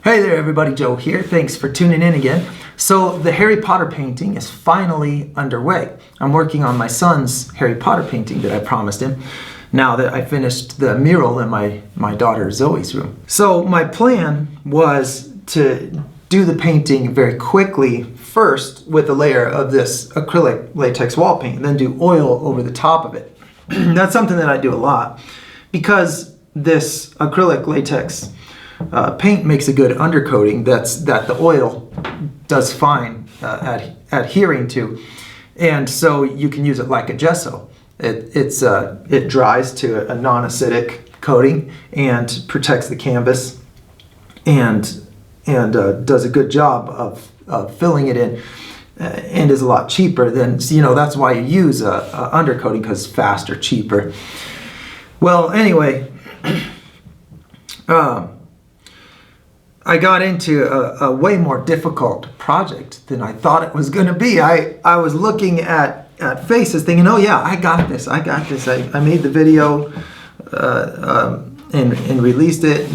Hey there everybody, Joe here. Thanks for tuning in again. So the Harry Potter painting is finally underway. I'm working on my son's Harry Potter painting that I promised him now that I finished the mural in my daughter Zoe's room. So my plan was to do the painting very quickly first with a layer of this acrylic latex wall paint and then do oil over the top of it. That's something that I do a lot because this acrylic latex paint makes a good undercoating that the oil does fine adhering to, and so you can use it like a gesso. It dries to a non-acidic coating and protects the canvas and does a good job of filling it in, and is a lot cheaper than, that's why you use a undercoating, because it's faster, cheaper. Well, anyway. I got into a way more difficult project than I thought it was going to be. I was looking at faces thinking, oh yeah, I got this. I made the video and released it,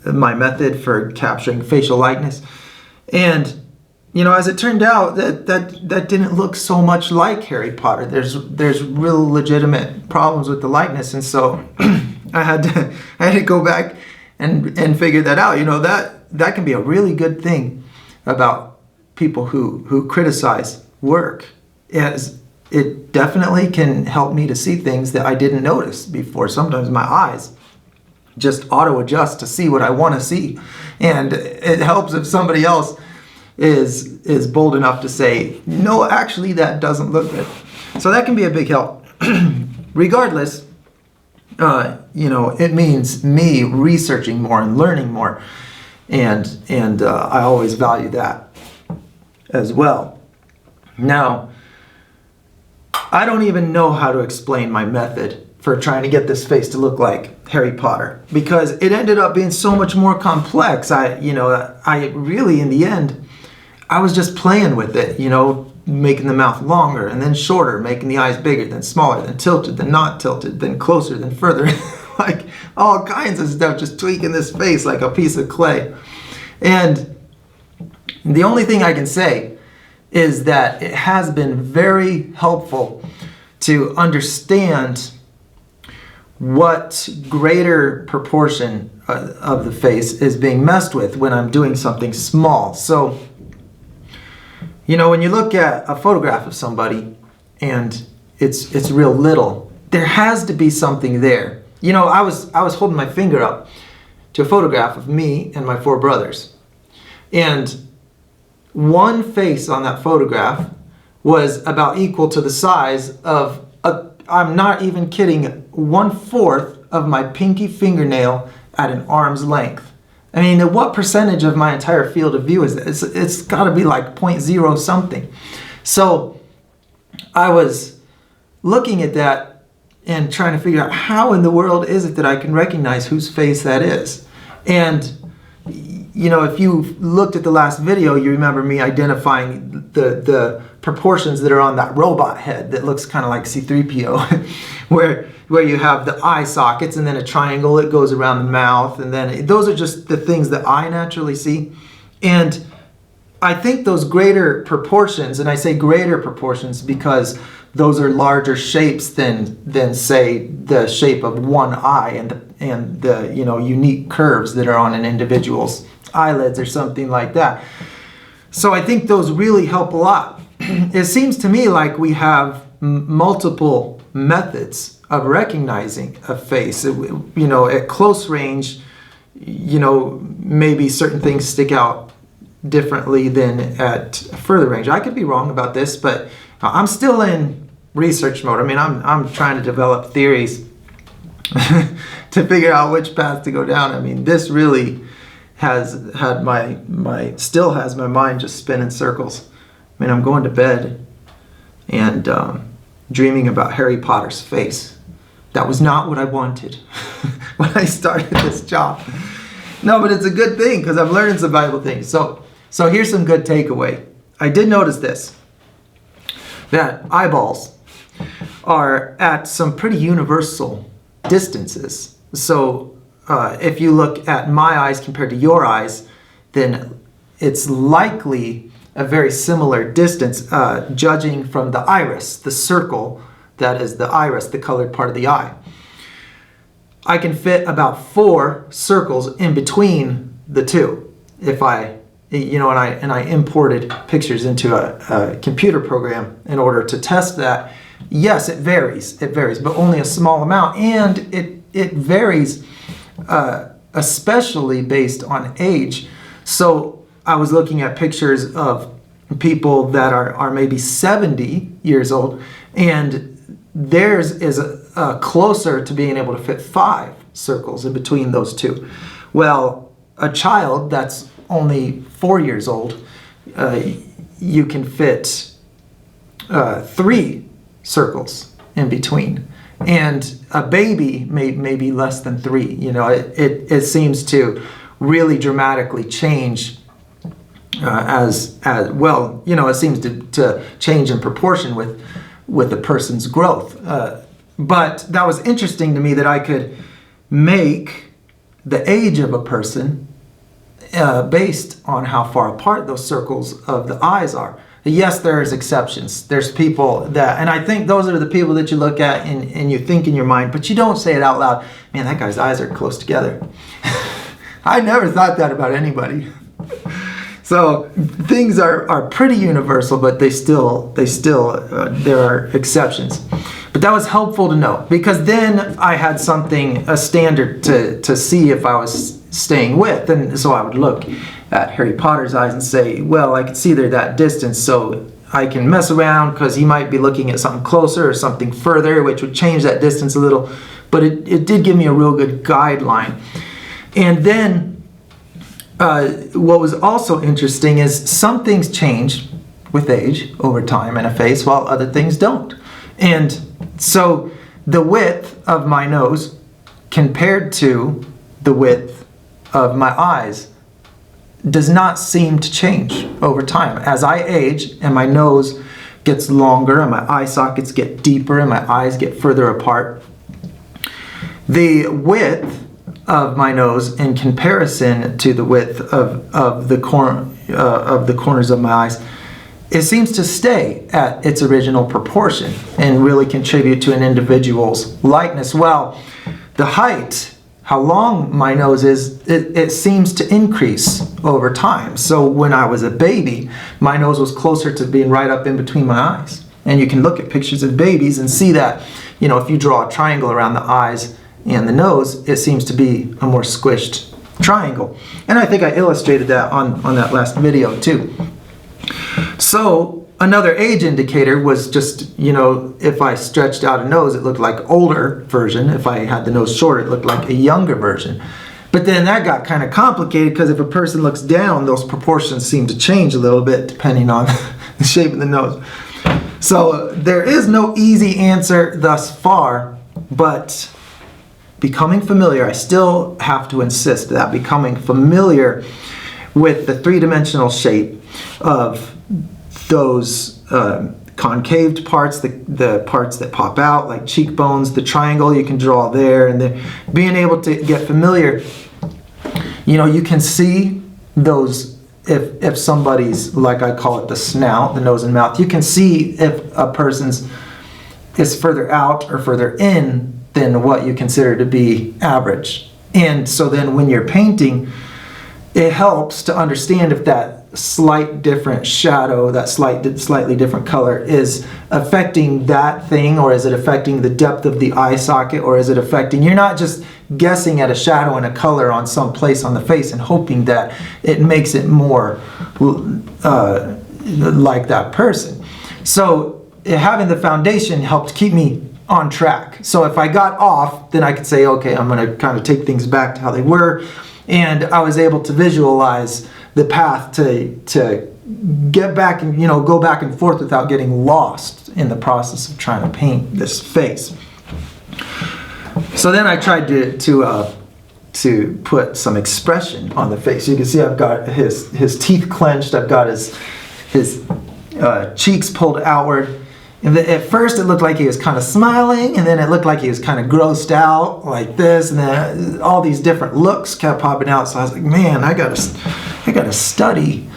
my method for capturing facial likeness. And, as it turned out, that didn't look so much like Harry Potter. There's real legitimate problems with the likeness. And so I had to go back and figure that out. That can be a really good thing about people who criticize work. It definitely can help me to see things that I didn't notice before. Sometimes my eyes just auto adjust to see what I want to see, and it helps if somebody else is bold enough to say, no, actually that doesn't look good. So that can be a big help. Regardless, it means me researching more and learning more, and I always value that as well. Now, I don't even know how to explain my method for trying to get this face to look like Harry Potter, because it ended up being so much more complex. I really, in the end, I was just playing with it, making the mouth longer and then shorter, making the eyes bigger, then smaller, then tilted, then not tilted, then closer, then further. Like all kinds of stuff, just tweaking this face like a piece of clay. And the only thing I can say is that it has been very helpful to understand what greater proportion of the face is being messed with when I'm doing something small. So, when you look at a photograph of somebody and it's real little, there has to be something there. I was holding my finger up to a photograph of me and my 4 brothers. And one face on that photograph was about equal to the size of, I'm not even kidding, 1/4 of my pinky fingernail at an arm's length. I mean, what percentage of my entire field of view is that? It's got to be like 0.0 something. So I was looking at that and trying to figure out how in the world is it that I can recognize whose face that is. And, if you looked at the last video, you remember me identifying the proportions that are on that robot head that looks kind of like C-3PO, where you have the eye sockets and then a triangle that goes around the mouth, and then those are just the things that I naturally see. And I think those greater proportions, and I say greater proportions because those are larger shapes than say the shape of one eye and the unique curves that are on an individual's eyelids or something like that. So I think those really help a lot. It seems to me like we have multiple methods of recognizing a face. At close range, maybe certain things stick out differently than at further range. I could be wrong about this, but I'm still in research mode. I mean, I'm trying to develop theories to figure out which path to go down. I mean, this really has had still has my mind just spinning circles. I mean, I'm going to bed and dreaming about Harry Potter's face. That was not what I wanted when I started this job. No, but it's a good thing because I'm learning some valuable things. So here's some good takeaway. I did notice this, that eyeballs are at some pretty universal distances. So if you look at my eyes compared to your eyes, then it's likely a very similar distance, judging from the iris, the circle that is the iris, the colored part of the eye. I can fit about 4 circles in between the two. If I, and I imported pictures into a computer program in order to test that. Yes, it varies, but only a small amount, and it varies, especially based on age. So I was looking at pictures of people that are maybe 70 years old, and theirs is closer to being able to fit 5 circles in between those two. Well, a child that's only 4 years old, you can fit 3 circles in between. And a baby may be less than 3. It seems to really dramatically change as well. It seems to change in proportion with a person's growth. But that was interesting to me that I could make the age of a person based on how far apart those circles of the eyes are. Yes, there's exceptions. There's people that, and I think those are the people that you look at and you think in your mind, but you don't say it out loud. Man, that guy's eyes are close together. I never thought that about anybody. So things are pretty universal, but they still there are exceptions. But that was helpful to know, because then I had a standard to see if I was staying with. And so I would look at Harry Potter's eyes and say, well, I can see they're that distance, so I can mess around because he might be looking at something closer or something further, which would change that distance a little. But it did give me a real good guideline. And then what was also interesting is some things change with age over time in a face, while other things don't. And so the width of my nose compared to the width of my eyes does not seem to change over time. As I age and my nose gets longer and my eye sockets get deeper and my eyes get further apart, the width of my nose in comparison to the width of the corners of my eyes, it seems to stay at its original proportion and really contribute to an individual's likeness. Well, the height, how long my nose is, it seems to increase over time. So when I was a baby, my nose was closer to being right up in between my eyes. And you can look at pictures of babies and see that, if you draw a triangle around the eyes and the nose, it seems to be a more squished triangle. And I think I illustrated that on that last video too. So another age indicator was just, if I stretched out a nose, it looked like older version. If I had the nose shorter, it looked like a younger version. But then that got kind of complicated, because if a person looks down, those proportions seem to change a little bit depending on the shape of the nose. So there is no easy answer thus far, but becoming familiar, I still have to insist that becoming familiar with the three-dimensional shape of those concaved parts, the parts that pop out, like cheekbones, the triangle you can draw there, and then being able to get familiar, you can see those, if somebody's, like I call it, the snout, the nose and mouth, you can see if a person's is further out or further in than what you consider to be average. And so then when you're painting, it helps to understand if that slight different shadow, that slightly different color is affecting that thing, or is it affecting the depth of the eye socket, or is it affecting, you're not just guessing at a shadow and a color on some place on the face and hoping that it makes it more like that person. So having the foundation helped keep me on track. So if I got off, then I could say, okay, I'm going to kind of take things back to how they were. And I was able to visualize the path to get back and, go back and forth without getting lost in the process of trying to paint this face. So then I tried to put some expression on the face. You can see I've got his teeth clenched. I've got his cheeks pulled outward. And at first it looked like he was kind of smiling, and then it looked like he was kind of grossed out like this, and then all these different looks kept popping out. So I was like, man, I gotta I gotta study.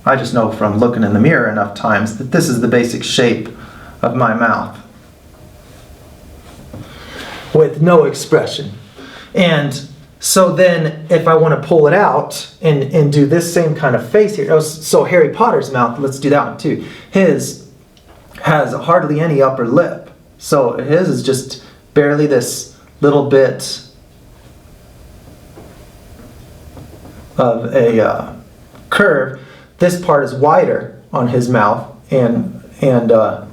I just know from looking in the mirror enough times that this is the basic shape of my mouth, with no expression. And so then if I want to pull it out and do this same kind of face here, so Harry Potter's mouth, let's do that one too. His has hardly any upper lip. So his is just barely this little bit of a curve. This part is wider on his mouth, and the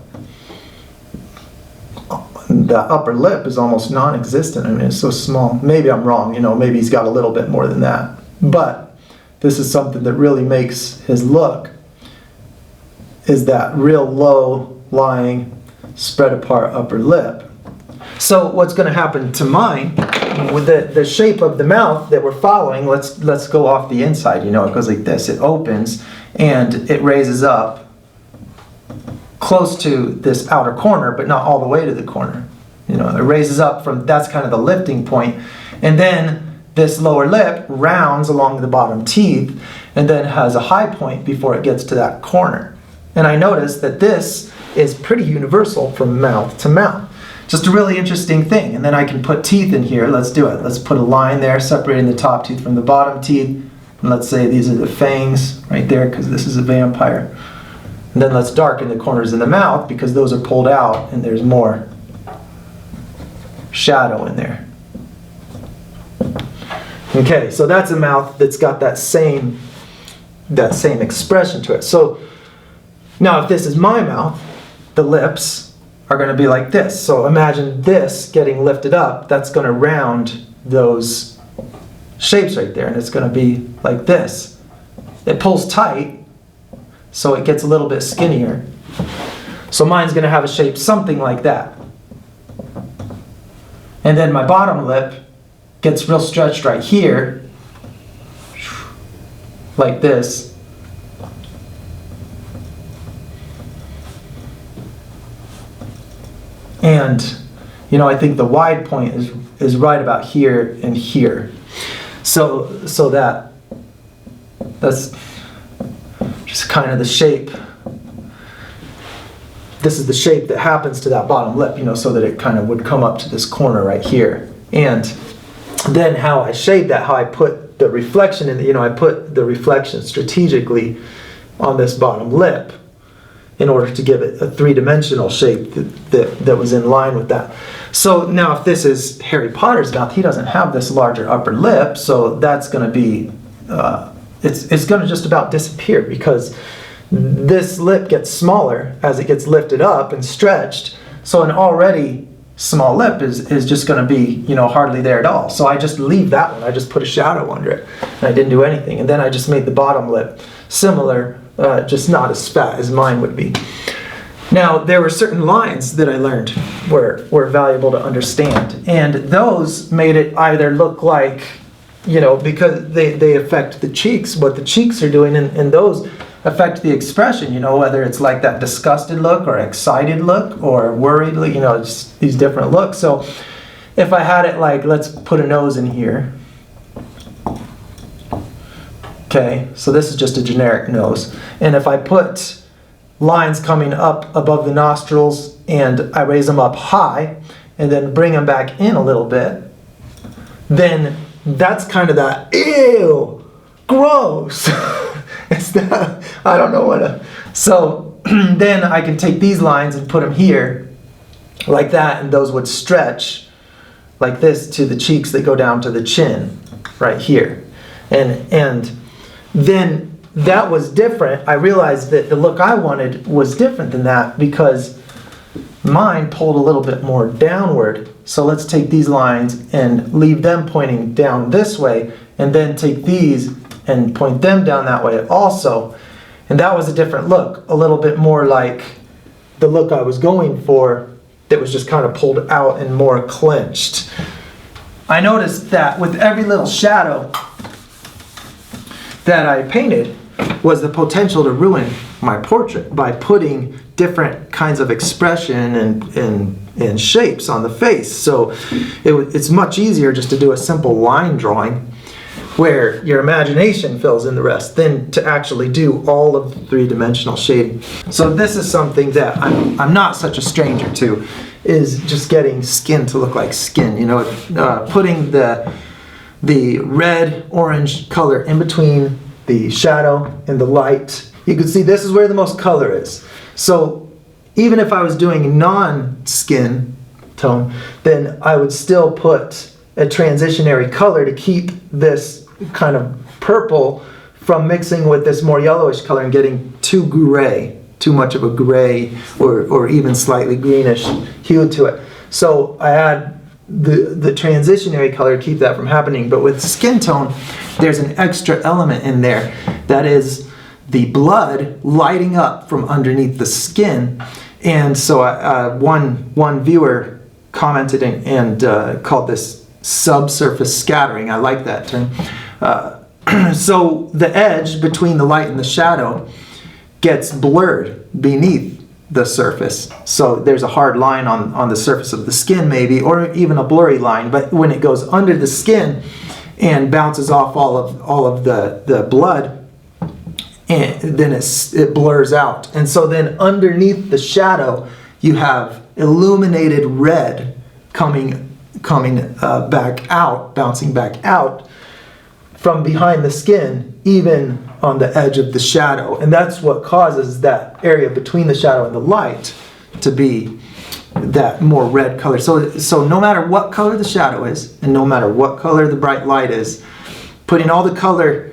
upper lip is almost non-existent. I mean, it's so small. Maybe I'm wrong, maybe he's got a little bit more than that. But this is something that really makes his look, is that real low-lying, spread-apart upper lip. So what's going to happen to mine, with the shape of the mouth that we're following, let's go off the inside. It goes like this. It opens, and it raises up close to this outer corner, but not all the way to the corner. It raises up from, that's kind of the lifting point. And then this lower lip rounds along the bottom teeth and then has a high point before it gets to that corner. And I noticed that this is pretty universal from mouth to mouth. Just a really interesting thing. And then I can put teeth in here. Let's do it. Let's put a line there separating the top teeth from the bottom teeth. And let's say these are the fangs right there, because this is a vampire. And then let's darken the corners of the mouth, because those are pulled out and there's more shadow in there. Okay, so that's a mouth that's got that same expression to it. So now if this is my mouth, the lips are going to be like this. So imagine this getting lifted up. That's going to round those shapes right there, and it's going to be like this. It pulls tight, so it gets a little bit skinnier. So mine's going to have a shape something like that. And then my bottom lip gets real stretched right here, like this. And, I think the wide point is right about here and here. So that's just kind of the shape. This is the shape that happens to that bottom lip, so that it kind of would come up to this corner right here. And then how I shade that, how I put the reflection in, I put the reflection strategically on this bottom lip in order to give it a three-dimensional shape that was in line with that. So now if this is Harry Potter's mouth, he doesn't have this larger upper lip, so that's going to be, it's going to just about disappear, because this lip gets smaller as it gets lifted up and stretched. So an already small lip is just going to be, hardly there at all. So I just leave that one. I just put a shadow under it, and I didn't do anything. And then I just made the bottom lip similar, just not as fat as mine would be. Now, there were certain lines that I learned were valuable to understand, and those made it either look like, because they affect the cheeks, what the cheeks are doing, and those affect the expression, whether it's like that disgusted look or excited look or worried look, just these different looks. So if I had it like, let's put a nose in here. Okay, so this is just a generic nose. And if I put lines coming up above the nostrils and I raise them up high and then bring them back in a little bit, then that's kind of that, ew, gross. It's that, I don't know what to. So then I can take these lines and put them here like that, and those would stretch like this to the cheeks that go down to the chin right here. And then that was different. I realized that the look I wanted was different than that, because mine pulled a little bit more downward. So let's take these lines and leave them pointing down this way, and then take these and point them down that way also. And that was a different look, a little bit more like the look I was going for, that was just kind of pulled out and more clenched. I noticed that with every little shadow that I painted was the potential to ruin my portrait by putting different kinds of expression and shapes on the face. So it's much easier just to do a simple line drawing. where your imagination fills in the rest than to actually do all of the three-dimensional shading. So this is something that I'm not such a stranger to, is just getting skin to look like skin. You know, putting the red-orange color in between the shadow and the light. You can see this is where the most color is. So even if I was doing non-skin tone, then I would still put a transitionary color to keep this kind of purple from mixing with this more yellowish color and getting too gray, too much of a gray or even slightly greenish hue to it. So I add the transitionary color to keep that from happening. But with skin tone, there's an extra element in there, that is the blood lighting up from underneath the skin. And so one viewer commented and called this subsurface scattering. I like that term. So the edge between the light and the shadow gets blurred beneath the surface. So there's a hard line on the surface of the skin maybe, or even a blurry line, but when it goes under the skin and bounces off all of the blood, and then it blurs out. And so then underneath the shadow you have illuminated red coming back out, bouncing back out from behind the skin, even on the edge of the shadow. And that's what causes that area between the shadow and the light to be that more red color. So no matter what color the shadow is, and no matter what color the bright light is, putting all the color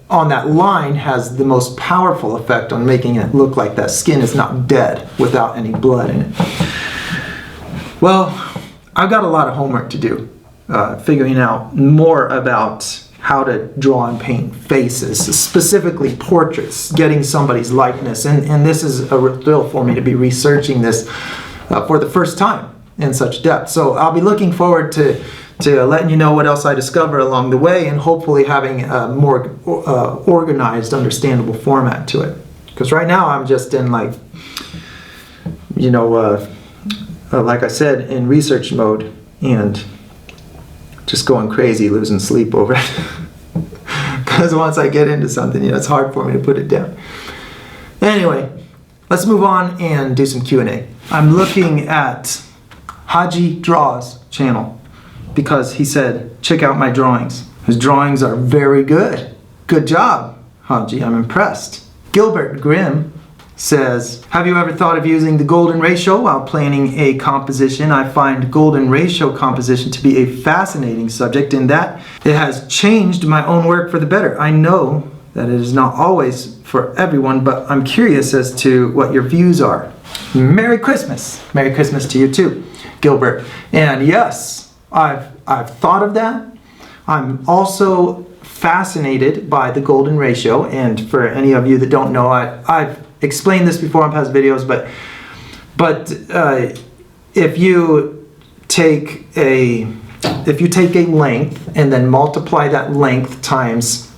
on that line has the most powerful effect on making it look like that skin is not dead without any blood in it. Well, I've got a lot of homework to do, figuring out more about how to draw and paint faces, specifically portraits, getting somebody's likeness. And this is a real thrill for me to be researching this for the first time in such depth. So I'll be looking forward to letting you know what else I discover along the way, and hopefully having a more organized, understandable format to it. Because right now I'm just in like I said, in research mode and just going crazy, losing sleep over it. Because once I get into something, it's hard for me to put it down. Anyway, let's move on and do some Q&A. I'm looking at Haji Draws channel because he said, check out my drawings. His drawings are very good. Good job, Haji, I'm impressed. Gilbert Grimm says, have you ever thought of using the golden ratio while planning a composition? I find golden ratio composition to be a fascinating subject in that it has changed my own work for the better. I know that it is not always for everyone, but I'm curious as to what your views are. Merry Christmas. Merry Christmas to you too, Gilbert. And yes, I've thought of that. I'm also fascinated by the golden ratio, and for any of you that don't know, I've explained this before on past videos, but if you take a length and then multiply that length times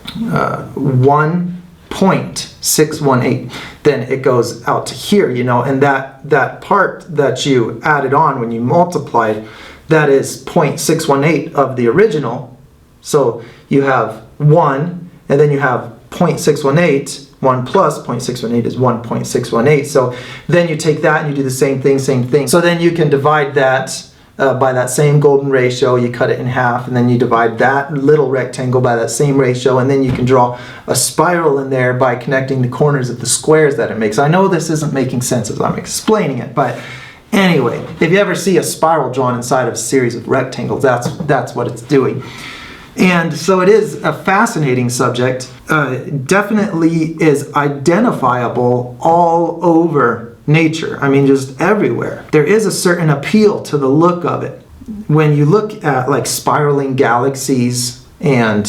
1.618, then it goes out to here, and that part that you added on when you multiplied, that is 0.618 of the original. So you have 1, and then you have 0.618. 1 plus 0.618 is 1.618. So then you take that and you do the same thing. So then you can divide that by that same golden ratio. You cut it in half, and then you divide that little rectangle by that same ratio, and then you can draw a spiral in there by connecting the corners of the squares that it makes. I know this isn't making sense as I'm explaining it, but anyway, if you ever see a spiral drawn inside of a series of rectangles, that's what it's doing. And so it is a fascinating subject. Definitely is identifiable all over nature. I mean, just everywhere. There is a certain appeal to the look of it. When you look at like spiraling galaxies, and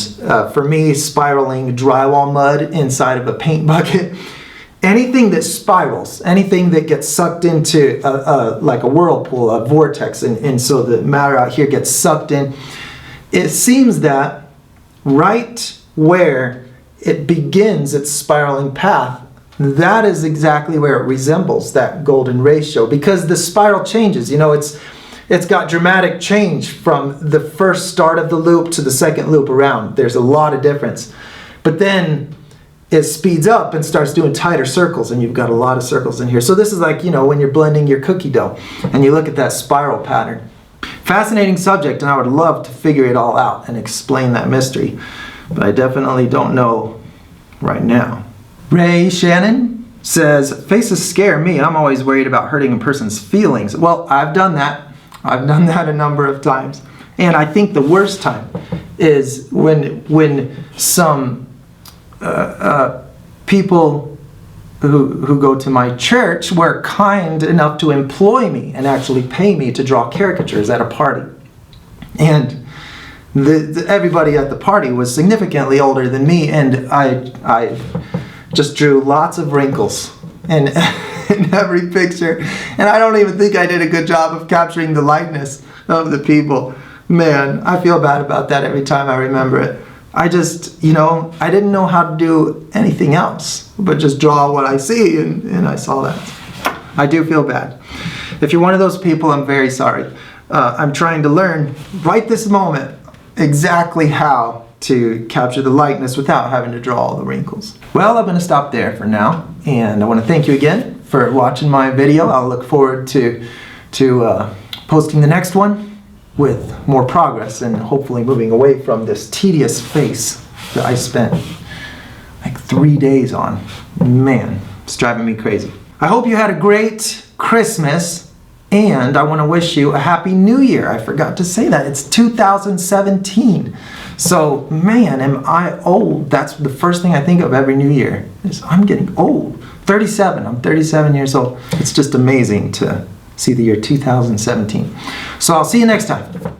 for me, spiraling drywall mud inside of a paint bucket, anything that spirals, anything that gets sucked into like a whirlpool, a vortex, and so the matter out here gets sucked in, it seems that right where it begins its spiraling path, that is exactly where it resembles that golden ratio, because the spiral changes. it's got dramatic change from the first start of the loop to the second loop around. There's a lot of difference. But then it speeds up and starts doing tighter circles, and you've got a lot of circles in here. So this is like, you know, when you're blending your cookie dough and you look at that spiral pattern. Fascinating subject, and I would love to figure it all out and explain that mystery, but I definitely don't know right now. Ray Shannon says, faces scare me. I'm always worried about hurting a person's feelings. Well, I've done that. I've done that a number of times. And I think the worst time is when some people who go to my church were kind enough to employ me and actually pay me to draw caricatures at a party. And everybody at the party was significantly older than me, and I just drew lots of wrinkles in every picture. And I don't even think I did a good job of capturing the likeness of the people. Man, I feel bad about that every time I remember it. I just, you know, I didn't know how to do anything else but just draw what I see, and I saw that. I do feel bad. If you're one of those people, I'm very sorry. I'm trying to learn right this moment exactly how to capture the likeness without having to draw all the wrinkles. Well, I'm going to stop there for now, and I want to thank you again for watching my video. I'll look forward to posting the next one with more progress and hopefully moving away from this tedious face that I spent like 3 days on. Man, it's driving me crazy. I hope you had a great Christmas, and I want to wish you a Happy New Year. I forgot to say that. It's 2017. So, man, am I old. That's the first thing I think of every New Year, is I'm getting old. 37. I'm 37 years old. It's just amazing to see the year 2017. So I'll see you next time.